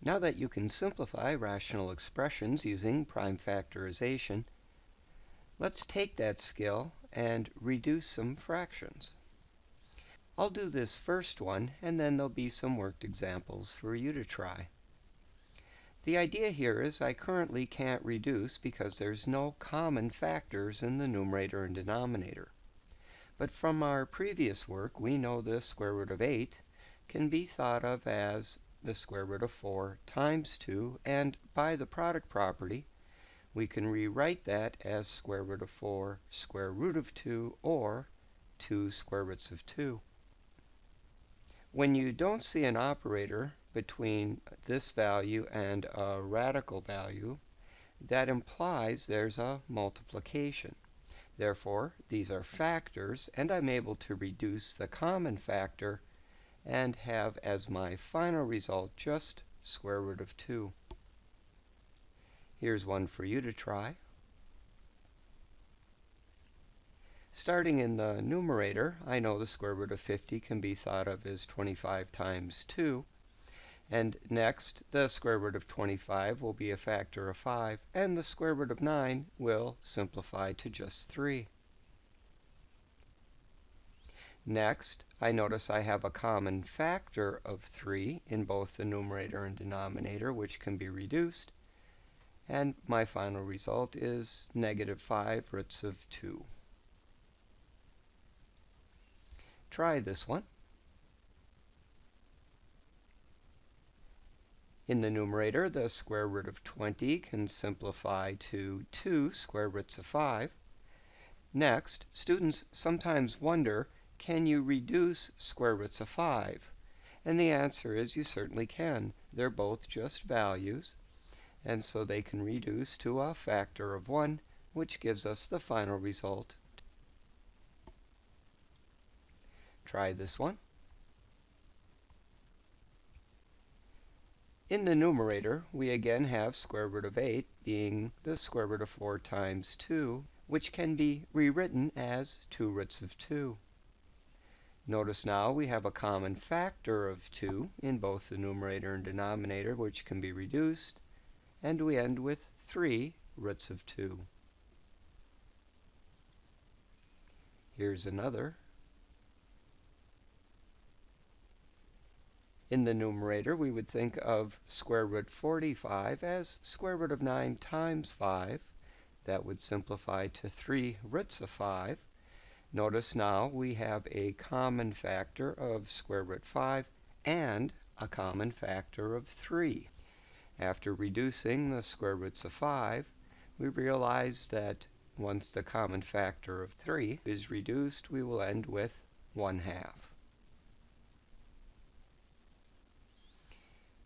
Now that you can simplify rational expressions using prime factorization, let's take that skill and reduce some fractions. I'll do this first one, and then there'll be some worked examples for you to try. The idea here is I currently can't reduce because there's no common factors in the numerator and denominator. But from our previous work, we know the square root of 8 can be thought of as the square root of 4 times 2, and by the product property, we can rewrite that as square root of 4 square root of 2, or 2 square roots of 2. When you don't see an operator between this value and a radical value, that implies there's a multiplication. Therefore, these are factors, and I'm able to reduce the common factor and have as my final result just square root of 2. Here's one for you to try. Starting in the numerator, I know the square root of 50 can be thought of as 25 times 2. And next, the square root of 25 will be a factor of 5, and the square root of 9 will simplify to just 3. Next, I notice I have a common factor of 3 in both the numerator and denominator, which can be reduced. And my final result is negative 5 roots of 2. Try this one. In the numerator, the square root of 20 can simplify to 2 square roots of 5. Next, students sometimes wonder, can you reduce square roots of 5? And the answer is you certainly can. They're both just values, and so they can reduce to a factor of 1, which gives us the final result. Try this one. In the numerator, we again have square root of 8 being the square root of 4 times 2, which can be rewritten as 2 roots of 2. Notice now we have a common factor of 2 in both the numerator and denominator, which can be reduced, and we end with 3 roots of 2. Here's another. In the numerator, we would think of square root 45 as square root of 9 times 5. That would simplify to 3 roots of 5. Notice now we have a common factor of square root 5 and a common factor of 3. After reducing the square roots of 5, we realize that once the common factor of 3 is reduced, we will end with 1/2.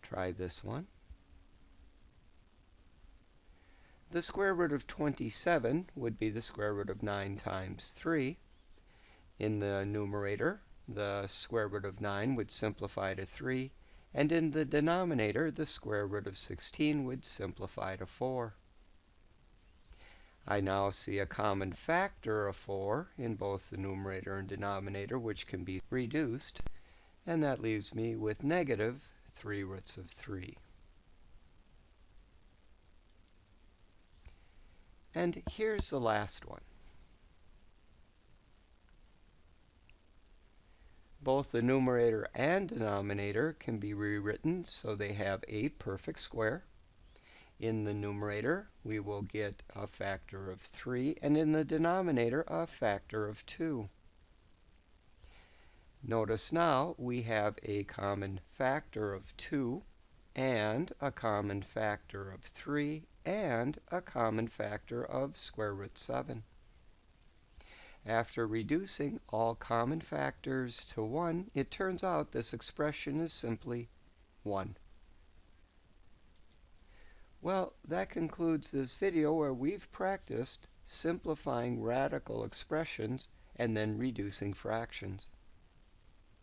Try this one. The square root of 27 would be the square root of 9 times 3. In the numerator, the square root of 9 would simplify to 3, and in the denominator, the square root of 16 would simplify to 4. I now see a common factor of 4 in both the numerator and denominator, which can be reduced, and that leaves me with negative 3 roots of 3. And here's the last one. Both the numerator and denominator can be rewritten so they have a perfect square. In the numerator, we will get a factor of 3, and in the denominator, a factor of 2. Notice now we have a common factor of 2, and a common factor of 3, and a common factor of square root 7. After reducing all common factors to 1, it turns out this expression is simply 1. Well, that concludes this video where we've practiced simplifying radical expressions and then reducing fractions.